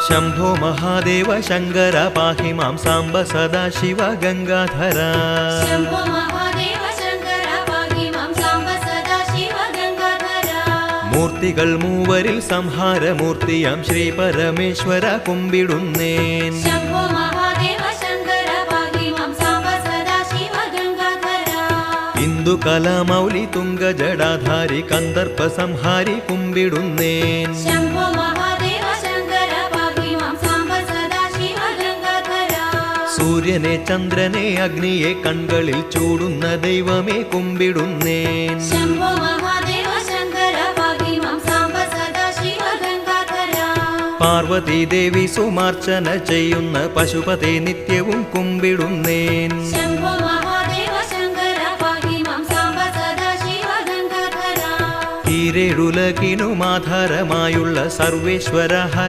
शंभो महादेव शंकर पाहि मां सांब सदाशिव गंगाधर शंभो महादेव शंकर पाहि मां सांब सदाशिव गंगाधर मूर्तिകൾ മൂവരിൽ സംഹാരമൂർത്തിയാം ശ്രീ പരമേശ്വര കുമ്പിടുന്നേൻ शंभो महादेव शंकर पाहि मां सांब सदाशिव गंगाधर ഇന്ദു കലാമൗലി തുംഗ ജടാധാരി കന്ദർപ്പ സംഹാരി കുമ്പിടുന്നേൻ शंभो महादेव शंकर पाहि मां सांब सदाशिव गंगाधर സൂര്യനെ ചന്ദ്രനെ അഗ്നിയെ കൺകളിൽ ചൂടുന്ന ദൈവമേ കുമ്പിടുന്നേൻ शंभो महादेव शंकर पाहि मां सांब सदाशिव गंगाधर പാർവതി ദേവി സുമാർച്ചന ചെയ്യുന്ന പശുപതി നിത്യവും കുമ്പിടുന്നേൻ शंभो महादेव शंकर पाहि मां सांब सदाशिव गंगाधर ഈരേഴുലകിനുമാധാരമായുള്ള സർവേശ്വര